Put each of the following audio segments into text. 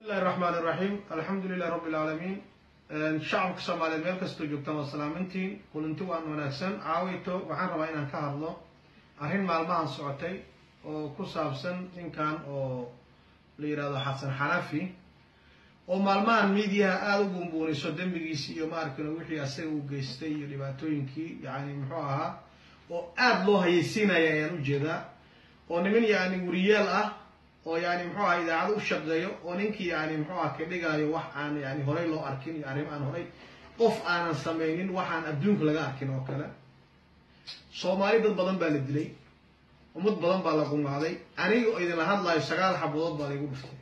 الله الرحمن الرحيم الحمد لله رب العالمين شعبك Soomaaliyeed meel kastoo joogtaan waa salaamantiin kulanti waan wanaagsan caawito waxaan rabaa inaan ka hadlo arrin maalmahan socotay oo ku saabsan ninkan oo la yiraahdo Xasan Xanafi oo maalmahan media aad u buunbuuniso dambigiisa iyo maarkana wixii asaga u geystay iyo dhibaatooyinkii yaani muxuu ahaa oo aad loo hayeysiinaya ayaan u jeedaa oo niman yaani wariyaal ah oo yaani muxuu ahaa idaacad u shaqeeyo oo ninkii yaani muxuu ahaa ka dhigayo wax aan yaani horay loo arkin iyo arrin aan horay qof aanan sameeynin waxaan adduunka laga arkin oo kale Soomaali dad badan baa la dilay ummad badan baa la qumaaday aniga oo idin la hadlayo 9 xabadood baa igu dhuftay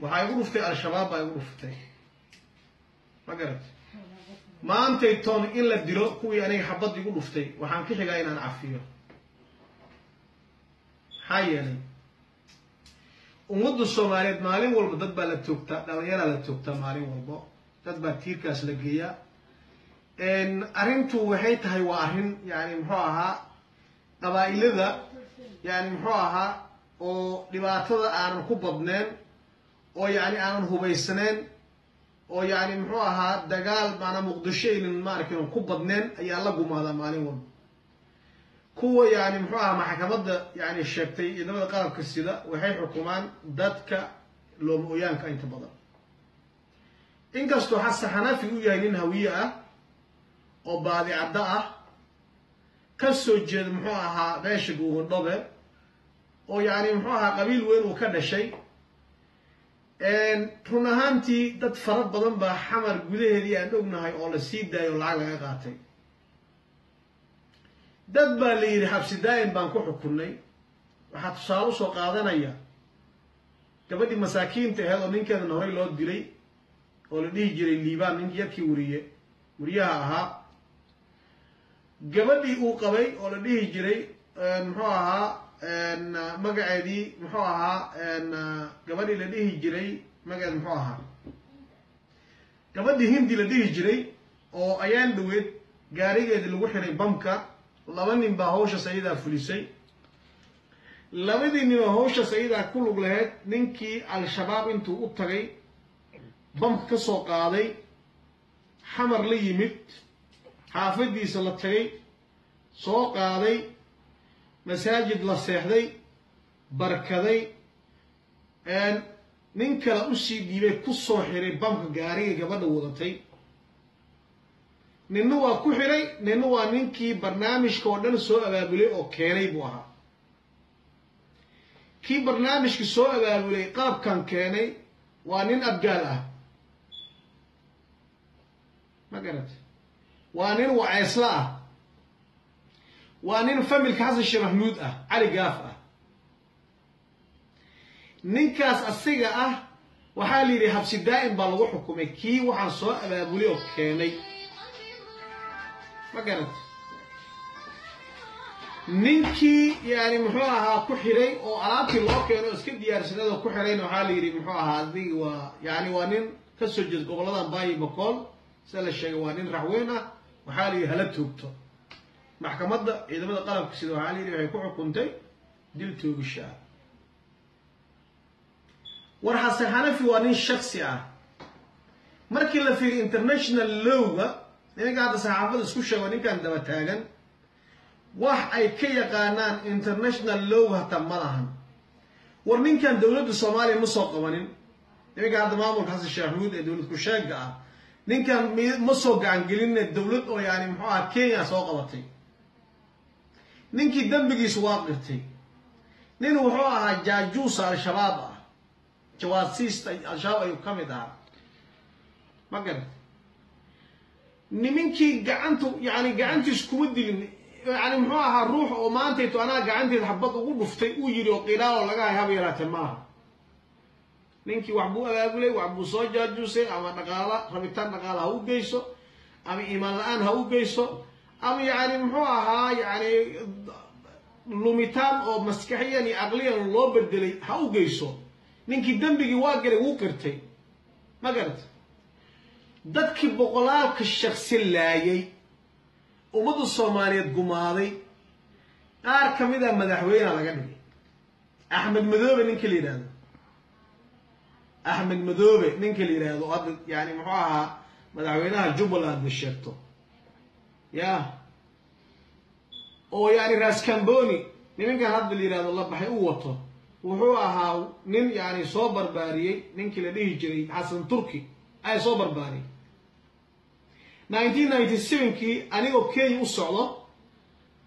waxa igu dhuftay al-shabaab baa igu dhuftay ma garad maanta toon in la dilo kuwii aniga xabad igu dhuftay waxaan ka xigaa inaan cafiyo hayeen ummadda Soomaaliyeed maalin walba dad baa la toogtaa dhalinyaro la toogtaa maalin walba dad baa tiirkaas la geeyaa arrintu waxay tahay waa arrin yaani muxuu ahaa qabaa'ilada yaani muxuu ahaa oo dhibaatada aanan ku badneen oo yaani aanan hubaysneen oo yaani muxuu ahaa dagaal maana Muqdisho in maarkin ku badneen ayaa la gumaada maalin walba kuwa yaani muxuu ahaa maxkamadda yaani sheegtay idamada qalabka sida waxay xukumaan dadka loomooyaanka inta badan inkastoo Xasan Xanafi uu yahay nin hawiye ah oo baadicada ah ka soo jeed muxuu ahaa beesha Goondhobe oo yaani muxuu ahaa qabiil weyn uu ka dhashay run ahaantii dad fara badan baa xamar gudaheedii aan ognahay oo la sii daayo lacag laga qaatay dad baa la yiri xabsi daa'im baan ku xukunay waxa tusaale soo qaadanaya gabadhii masaakiinta ahayd oo ninkeeda horay loo dilay oo la dhihi jiray liibaan ninkii yarkii wariyaha ahaa gabadhii uu qabay oo la dhihi jiray muxuu ahaa magaceedii muxuu ahaa gabadhii la dhihi jiray magaceed muxuu ahaa gabadhii hindi la dhihi jiray oo ayaan dhaweed gaarigeedii lagu xiray bamka laba nin baa hawsha sayida fulisay labadii nin oo hawsha sayida ku lug lahayd ninkii al-shabaab intuu u tagay bamka ka soo qaaday xamar la yimid xaafadiisa la tagay soo qaaday masaajid la seexday barkaday nin kale u sii dhiibay ku soo xiray bamka gaariga gabadha wadatay ninna waa ku xiray ninna waa ninkii barnaamijka oo dhan soo abaabulay oo keenay buu ahaa kii barnaamijka soo abaabulay qaabkan keenay waa nin abgaal ah ma garad waa nin waceysla ah waa nin familka Xasan Sheekh Maxamuud ah cali gaaf ah ninkaas asiga ah waxaa la yiri xabsi daa'im baa lagu xukumay kii waxaan soo abaabulay oo keenay ma garad ninkii yaani muxuu ahaa ku xiray oo alaabtii loo keeno iska diyaarsanada ku xirayna waxaa la yiri muxuu ahaa adiga waa yaani waa nin ka soo jeed gobolada Baay Bakool sida la sheegay waa nin raxweyn ah waxaa la yiri hala toogto maxkamadda ciidamada qalabka sida waxaa la yiri waxay ku xukuntay dil toogasho war Xasan Xanafi waa nin shakhsi ah markii la fiiriyo international law-ga ninka hadda saxaafada isku sheego ninkan daba taagan wax ay ka yaqaanaan international law hata malahan war ninkan dawladda Soomaaliya ma soo qabanin ninka hadda maamulka Xasan Sheekh Maxamuud ee dawlad ku sheega ah ninkan ma soo gacan gelin dawlad oo yaani muxuu ahaa Kenya soo qabatay ninkii dambigiisu waa qirtay nin wuxuu ahaa jaajuus al-shabaab ah jawaasiista al-shabaab ayuu ka mid ahaa ma garad nimankii gacantu yaani gacantiis kuma dilin yaani muxuu ahaa ruux oo maanta intuu anaa gacanteeda xabad ugu dhuftay uu yiri oo qiiraalo laga hayb yaraatay maaha ninkii wax buu abaabulay wax buu soo jaajuusay ama dhaqaala rabitaan dhaqaala ha u geyso ama iimaan la'aan ha u geyso ama yaani muxuu ahaa yaani lumitaan oo maskaxiyan iyo aqliyan loo bedelay ha u geyso ninkii dambigii waa galay wuu qirtay ma garad dadkii boqolaalka shakhsi laayay ummadda Soomaaliyeed gumaaday qaar kamid ah madaxweynaha laga dhigay Axmed Madoobe ninkii la yiraahdo أحمد مدوبة ننكل يرادو هذا يعني محاها مدعوينها جبلة بالشرطة يا أو يعني راس كامبوني نمين كان هذا اللي يرادو الله بحي قوته وحوها نين يعني صوبر باري ننكل ليه جري حسن تركي أي صوبر باري 1997 كي أنا أوكي وصله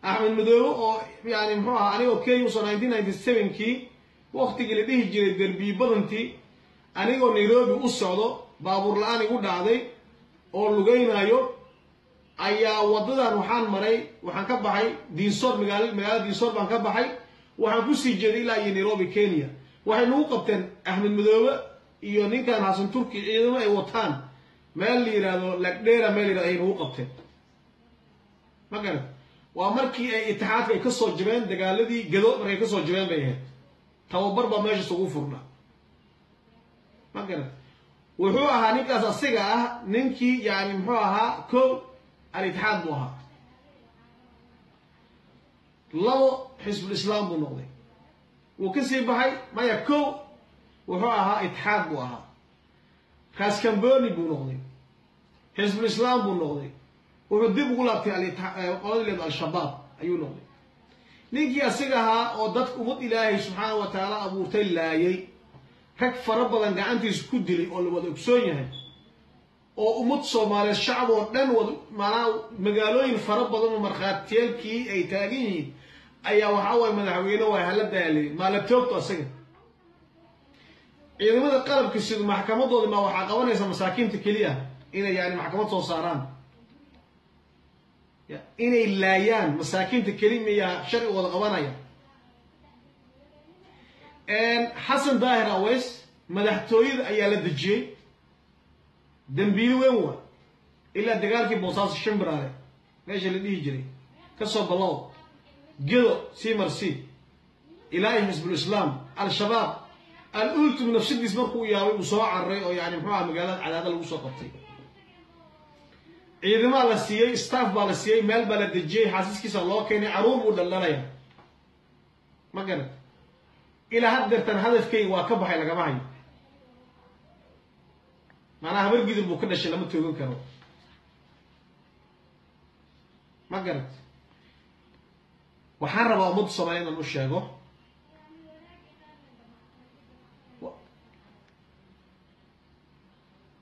أحمد مدوبة يعني محاها أنا أوكي وصل 1997 كي وقت اللي ليه جري دربي بدنتي anigoo Nairobi u socdo baabuur la'aan igu dhacday oo lugeynayo ayaa wadadan waxaan ka baxay Dinsor magaalada Dinsor baan ka baxay waxaan ku sii jeeday ilaa Nairobi Kenya waxay nagu qabteen Ahmed Madoobe iyo ninkan Xasan Turki ciidamo ay wataan meel la yiraahdo Lagdheera meel ay nagu qabteen magaran waa markii ay itixaadka ay ka soo jabeen dagaaladii gado markay ka soo jabeen bay ahayd tababar ba meesha ugu furnaa مقرد وحوها نكاس الصيغة ننكي يعني محوها كو الاتحاد بوها لو حزب الإسلام بنوضي وكسي بحي ما يكو وحوها اتحاد بوها خاص كمبوني بنوضي حزب الإسلام بنوضي وحدي بقولاتي قولي الشباب أيو نوضي ننكي الصيغة ودتك أمد إلهي سبحانه وتعالى أبو تلايي rag fara badan gacantiisa ku dilay oo la wada ogsoon yahay oo ummad Soomaaliyeed shacab oo dhan wada magaalooyin fara badan oo markhaatiyalkii ay taagan yihiin ayaa waxa way madaxweyne way hala daalay ma la toogto asaga ciidamada qalabka sida maxkamadooda ma waxa qabanaysa masaakiinta kaliya inay yani maxkamad soo saaraan inay laayaan masaakiinta kaliya sharci wada qabanaya حسن داهر أويس مدحتويد أيال الدجي دنبيل وين هو إلا دقالكي بوصاص الشمبرالي ليش اللي يجري كسب الله قدو سي إلهي حزب الإسلام الشباب الأولت من نفس الجسم قوي وصواع الرئي يعني محوها مقالات على هذا الوصول قبطي إذا ما لسيي استاف بالسيي مال بلد الدجي حاسس كيس الله كيني عروب ودلاليا ما قالت إلى هدرتن هدفكي وكبحي لغا معي معناها برقيد البوكدش لما توقن كرو ما قرأت وحرب أمود الصوماليين المشاهدو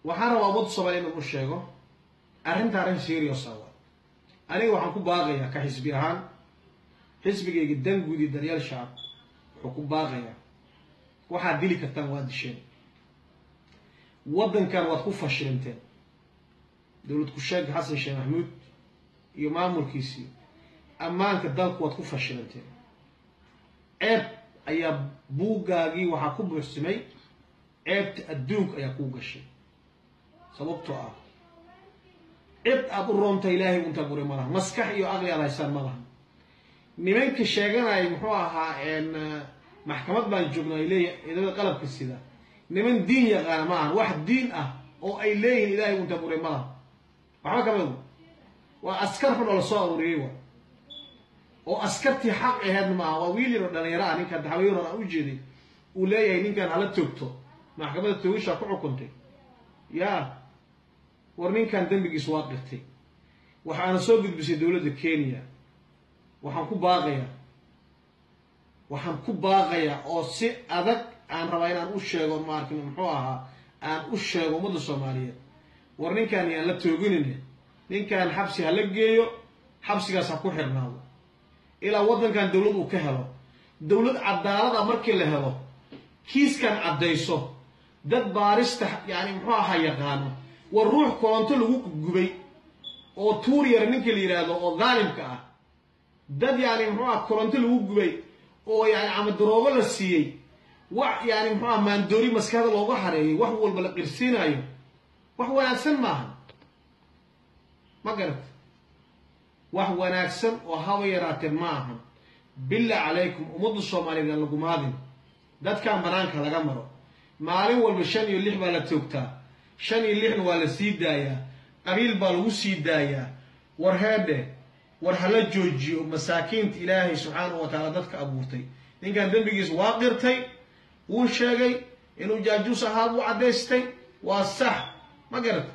وحرب أمود الصوماليين المشاهدو أرنت أرن سيريو صاوة أنا وحنكو باغية كحزبي أهان حزبي جدا قودي دريال الشعب حكومة باغية واحد ديلي كتان واد الشين ودن كان واد كوفا شرنتين دولة كشاق حسن الشيخ محمود يمام الكيسي أمان كدالك واد كوفا شرنتين عيب أيا بوغاقي وحاكوب برسمي عيب تأدوك أيا كوغا الشين سببتو عيب أبو الرومتا إلهي وانت أبو رمالا مسكح إيو أغلي على إسان مالهم nimanka sheeganay muxuu ahaa maxkamad baan joognay ilaa qalabka sida niman diin yaqaan ma aan wax diin ah oo ay leeyihiin ilaahay uu tabuuray ma waxa ka mid waa askar xun oo soo ururiyay oo askartii xaq ahayd ma waa wiil yar dhalinyaro ninka daxweyno aan u jeeday uu leeyahay ninkan hala toogto maxkamadda toogisha ku xukuntay yaa war ninkan dambigiisa waa qirtay waxaana soo gudbisay dawladda Kenya waxaan ku baaqayaa oo si adag aan rabaa inaan u sheego markin muxuu ahaa aan u sheego ummadda Soomaaliyeed war ninkan yaan la tooginine ninkan xabsi hala geeyo xabsigaas ha ku xirnaado ilaa wadankan dawlad uu ka helo dawlad cadaalad ah markii la helo kiiskan cadayso dad baarista yani muxuu ahaa yaqaano war ruux koonto lagu gubay oo tuuriyar ninkii la yiraahdo oo daalimka ah dad يعني محوها كورنتي لو غبي او يعني عم دروغو لا سيي wax يعني محوها ماندوري مسكada looga xareeyay wax walba la qirsiinayo wax wanaagsan maaha ma garad wax wanaagsan oo hawa yaraatay maaha bilaa calaykum ummadda Soomaaliyeed lagu maadin dadkan banaanka laga maro maalin walba 5 iyo 6 baa la toogtaa 5 iyo 6 waa la sii daayaa qabiil baa lagu sii daayaa war heede war hala joojiyo masaakiinta Ilaahay subhanahu wa ta'ala dadka abuurtay ninkan dambigiis waa qirtay wuu sheegay إنه جاجوس هذا وعدستي والصح ما قرت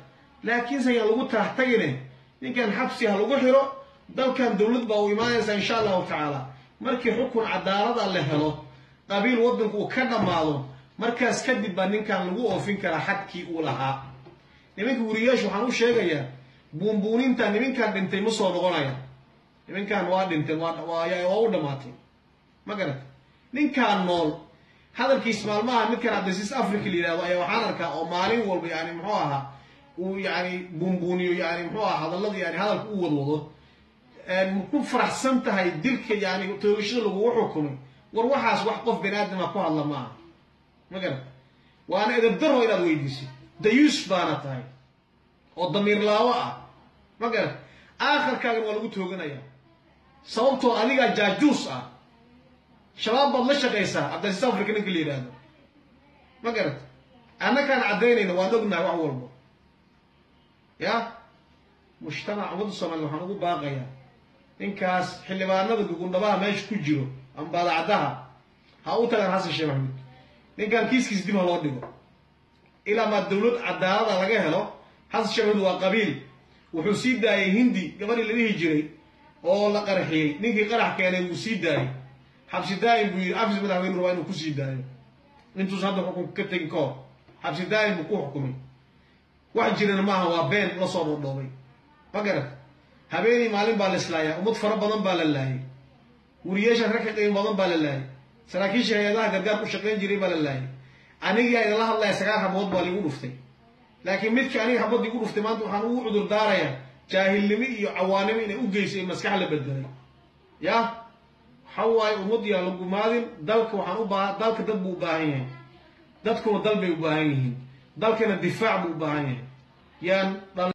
لكن سيلقوا تحتاجني إن كان حبسي هلقوا حلو دل كان دولة بويمانس إن شاء الله تعالى مركي حكم عدالة الله له قبيل ودنك وكذا معلوم مركز كذب بنين كان لقوا وفين كلا حكي أولها نمك ورياش وحنو شيء بونبونين تاني من كان بنتي مصور غنايا من كان واد انت ويا وأود ماتي ما قرت من كان نول هذا الكيس مال من كان عبدالعزيز أفريقي اللي لا ويا وحنرك أو مالين والبي يعني محوها ويعني بونبوني يعني محوها هذا الذي يعني هذا القوة الوضوء مكون فرح سمتها يدلك يعني تشغل وحكمي وروحاس وحقف بنادم أقوى الله معه ما قرت وأنا إذا بدره إلى ويديسي ده يوسف بانت هاي والضمير لا وقع ما قرت آخر كان والقوت هجنايا صوبته أنيقا جاجوس شباب الله شقيسا عبد العزيز أفريقي نقول هذا ما قرت أنا كان عديني وانقنا وعولبه يا مجتمع عمود الصومال وحنقول باقيا إن كاس حلي ما نقول يقول نباها ما يشكو جيرو أم بعد عدها هاوتا كان حسن الشيخ محمود إن كان كيس دي مهلود ديقو إلى ما الدولة عدها لقاها له حسن الشيخ محمود وقبيل وحسيد داي هندي قبل اللي يجري أو لا قرحي نيجي قرح كان يسيد داي حبس داي بير حبس بدها وين روين وكسيد داي أنتوا صادق حكم كتير كور حبس داي بكو حكمي واحد جيرنا ما هو بين لا صار ضوي فقرت هبيني معلم بالإسلايا ومتفرب بدن بالله ورياش ركعت أي بدن بالله سراكيش هي الله قدر وشقين جري بالله أنا جاي الله يسكر حبود بالي ونفتي لكن مثل أنا حبود يقول نفتي ما أنتوا حنو عذر داريا جاهل لمي عوانمي إنه أوجيس مسكح لبدري يا حواي ومضي على الجمال دلك وحنو دلك دب وباهين دلكم دلبي وباهين دلك الدفاع وباهين يعني